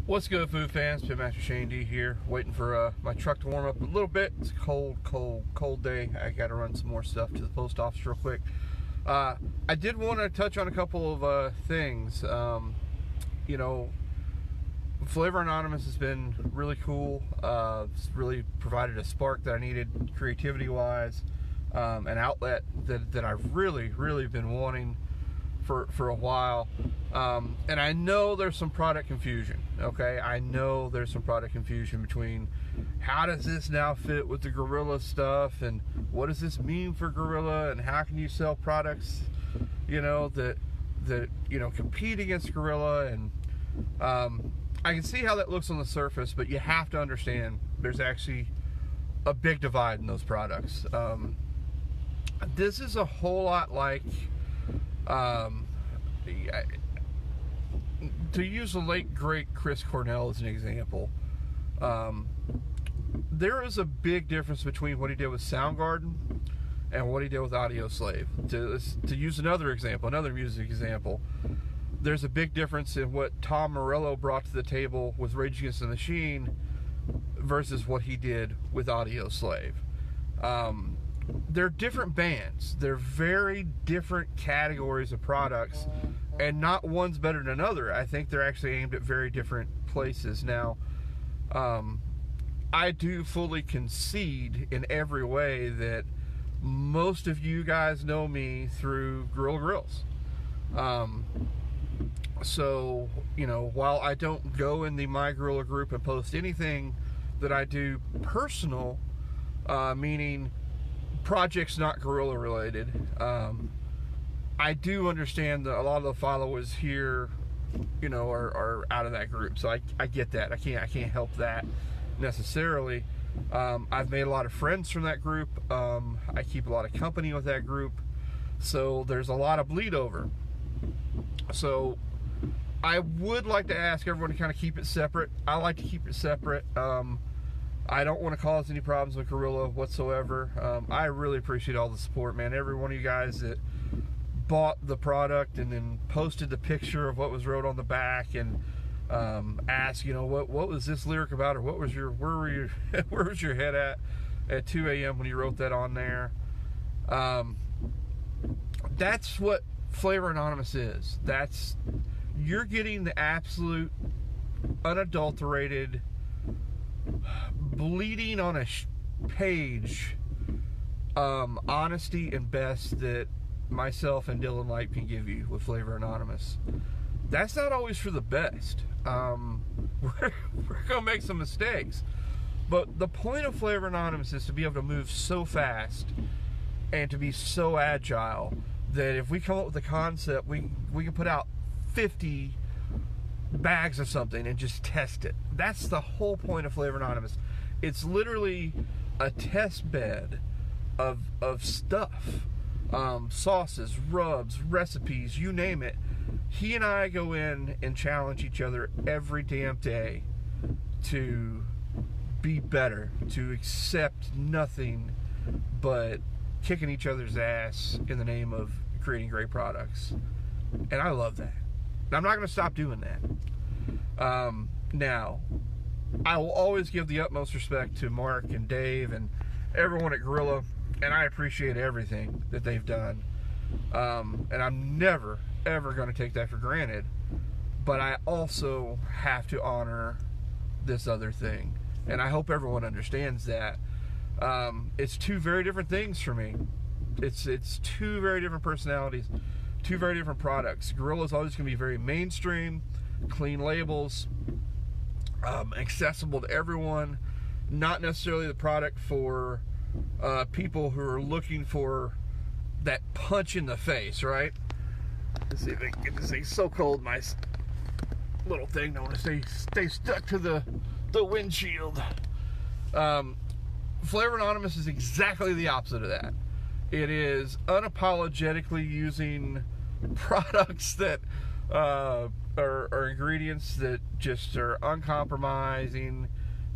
What's good, food fans? Pitmaster Shane D here, waiting for my truck to warm up a little bit. It's a cold day. I got to run some more stuff to the post office real quick. I did want to touch on a couple of things. Flavor Anonymous has been really cool. It's really provided a spark that I needed creativity-wise, an outlet that I've really been wanting for a while. And I know there's some product confusion, okay? I know there's some product confusion between how does this now fit with the Grilla stuff, and what does this mean for Grilla, and how can you sell products, that compete against Grilla. And I can see how that looks on the surface, but you have to understand there's actually a big divide in those products. This is a whole lot like, to use the late great Chris Cornell as an example, there is a big difference between what he did with Soundgarden and what he did with Audio Slave. To use another example, another music example, there's a big difference in what Tom Morello brought to the table with Rage Against the Machine versus what he did with Audio Slave. They're different bands. They're very different categories of products, and not one's better than another. I think they're actually aimed at very different places. Now, I do fully concede in every way that most of you guys know me through Grilla Grills. So, while I don't go in the My Grilla group and post anything that I do personal, meaning projects not Grilla related, I do understand that a lot of the followers here, are out of that group. So I get that. I can't help that necessarily. I've made a lot of friends from that group. I keep a lot of company with that group. So there's a lot of bleed over. So I would like to ask everyone to kind of keep it separate. I like to keep it separate. I don't want to cause any problems with Grilla whatsoever. I really appreciate all the support, man. Every one of you guys that bought the product and then posted the picture of what was wrote on the back and asked, what was this lyric about, or where was your head at 2 a.m. when you wrote that on there. That's what Flavor Anonymous is. You're getting the absolute unadulterated, bleeding on a page honesty and best that myself and Dylan Light can give you with Flavor Anonymous. That's not always for the best. We're gonna make some mistakes, but the point of Flavor Anonymous is to be able to move so fast and to be so agile that if we come up with a concept, we can put out 50 bags of something and just test it. That's the whole point of Flavor Anonymous. It's literally a test bed of stuff, sauces, rubs, recipes, you name it. He and I go in and challenge each other every damn day to be better, to accept nothing but kicking each other's ass in the name of creating great products. And I love that. And I'm not going to stop doing that. Now, I will always give the utmost respect to Mark and Dave and everyone at Grilla, and I appreciate everything that they've done. And I'm never, ever going to take that for granted. But I also have to honor this other thing. And I hope everyone understands that. It's two very different things for me. It's two very different personalities, two very different products. Grilla is always going to be very mainstream, clean labels, accessible to everyone, not necessarily the product for people who are looking for that punch in the face, right? Let's see if I can get this thing so cold, my little thing don't want to stay stuck to the windshield. Flavor Anonymous is exactly the opposite of that. It is unapologetically using products that are ingredients that just are uncompromising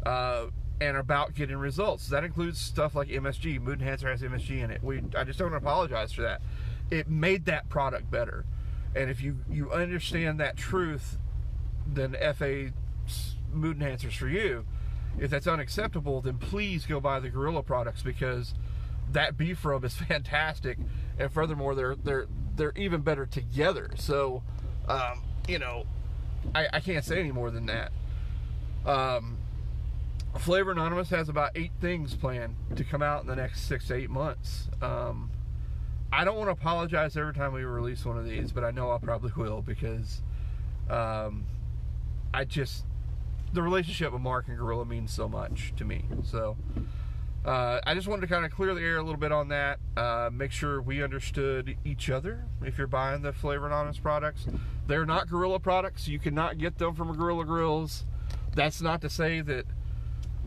and about getting results. That includes stuff like MSG. Moo'd Enhancer has MSG in it. I just don't apologize for that. It made that product better. And if you understand that truth, then FA mood enhancers for you. If that's unacceptable, then please go buy the Grilla products, because that beef rub is fantastic, and furthermore, they're even better together. So, you know, I can't say any more than that. Flavor Anonymous has about 8 things planned to come out in the next 6 to 8 months. I don't want to apologize every time we release one of these, but I know I probably will, because the relationship with Mark and Grilla means so much to me. So I just wanted to kind of clear the air a little bit on that, make sure we understood each other. If you're buying the Flavor Anonymous products, they're not Grilla products. You cannot get them from Grilla Grills. That's not to say that,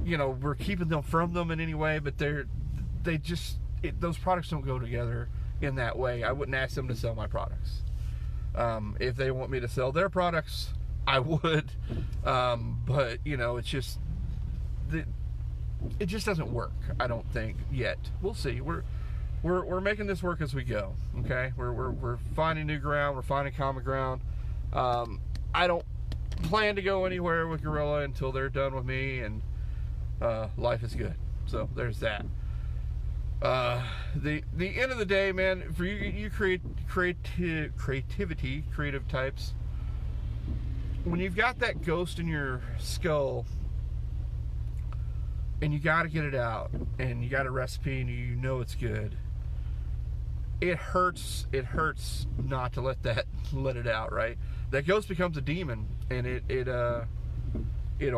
you know, we're keeping them from them in any way, but those products don't go together in that way. I wouldn't ask them to sell my products. If they want me to sell their products, I would, but you know, it just doesn't work, I don't think, yet. We'll see. We're making this work as we go. Okay, we're finding new ground. We're finding common ground. I don't plan to go anywhere with Grilla until they're done with me, and life is good. So there's that. The end of the day, man, for you creative types, when you've got that ghost in your skull and you got to get it out, and you got a recipe and you know it's good, it hurts not to let it out, right? That ghost becomes a demon, and it'll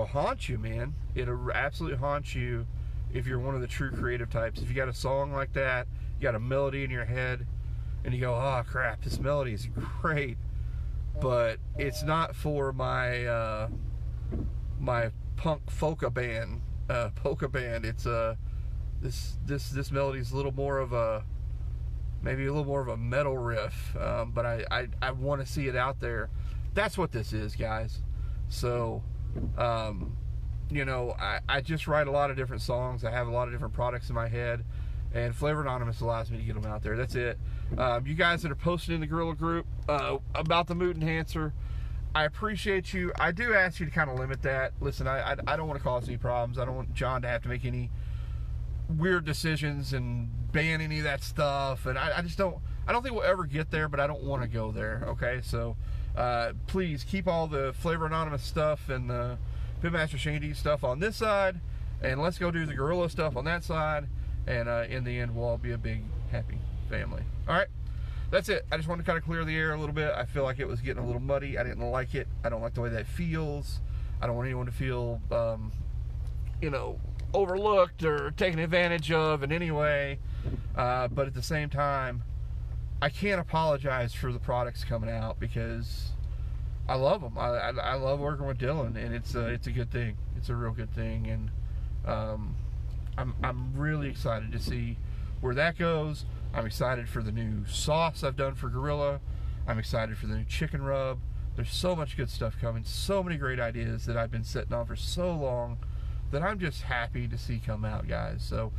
haunt you, man. It'll absolutely haunt you if you're one of the true creative types. If you got a song like that, you got a melody in your head, and you go, oh crap, this melody is great, but it's not for my my punk polka band. It's this melody is a little more of a, maybe a little more of a metal riff, but I want to see it out there. That's what this is, guys. So you know, I just write a lot of different songs. I have a lot of different products in my head, and Flavor Anonymous allows me to get them out there. That's it. You guys that are posting in the Grilla group about the Mood Enhancer, I appreciate you. I do ask you to kind of limit that. Listen, I don't want to cause any problems. I don't want John to have to make any weird decisions and ban any of that stuff, and I just don't think we'll ever get there, but I don't want to go there. Okay, so please keep all the Flavor Anonymous stuff and the Pitmaster Shane D stuff on this side, and let's go do the Grilla stuff on that side, and in the end, we'll all be a big, happy family. All right, that's it. I just wanted to kind of clear the air a little bit. I feel like it was getting a little muddy. I didn't like it. I don't like the way that feels. I don't want anyone to feel, you know, overlooked or taken advantage of in any way. But at the same time, I can't apologize for the products coming out, because I love them. I love working with Dylan, and it's a good thing. It's a real good thing, and I'm really excited to see where that goes. I'm excited for the new sauce I've done for Grilla. I'm excited for the new chicken rub. There's so much good stuff coming, so many great ideas that I've been sitting on for so long that I'm just happy to see come out, guys. So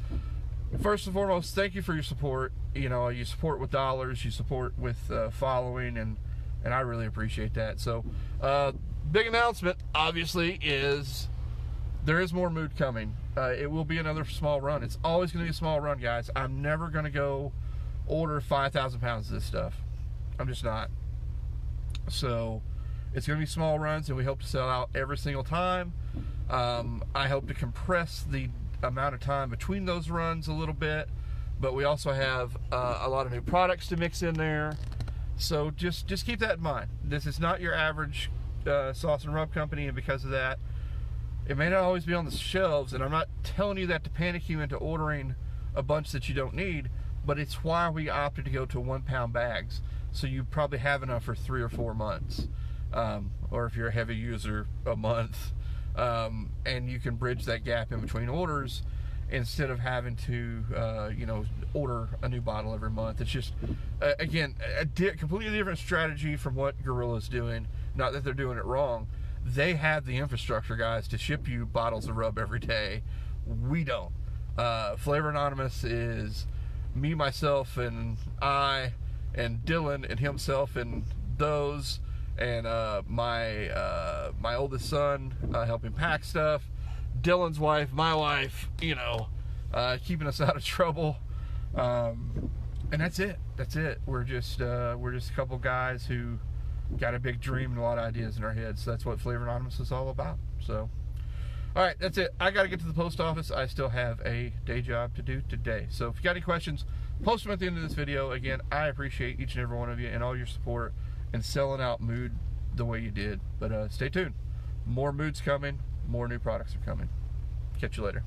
first and foremost, thank you for your support. You know, you support with dollars, you support with following, and I really appreciate that. So big announcement, obviously, is there is more Moo'd coming. It will be another small run. It's always going to be a small run, guys. I'm never going to go order 5,000 pounds of this stuff. I'm just not. So it's going to be small runs, and we hope to sell out every single time. I hope to compress the amount of time between those runs a little bit, but we also have a lot of new products to mix in there. So just keep that in mind. This is not your average sauce and rub company, and because of that, it may not always be on the shelves, and I'm not telling you that to panic you into ordering a bunch that you don't need, but it's why we opted to go to 1 pound bags, so you probably have enough for 3 or 4 months, or if you're a heavy user, a month, and you can bridge that gap in between orders instead of having to you know, order a new bottle every month. It's just again a completely different strategy from what Grilla's doing. Not that they're doing it wrong. They have the infrastructure, guys, to ship you bottles of rub every day. We don't. Flavor Anonymous is me, myself, and I, and Dylan, and himself, and those, and my oldest son helping pack stuff, Dylan's wife, my wife, you know, keeping us out of trouble, and that's it. We're just a couple guys who got a big dream and a lot of ideas in our heads. So that's what Flavor Anonymous is all about. So, all right, that's it. I got to get to the post office. I still have a day job to do today. So if you got any questions, post them at the end of this video. Again, I appreciate each and every one of you and all your support and selling out Moo'd the way you did. But stay tuned. More Moo'ds coming. More new products are coming. Catch you later.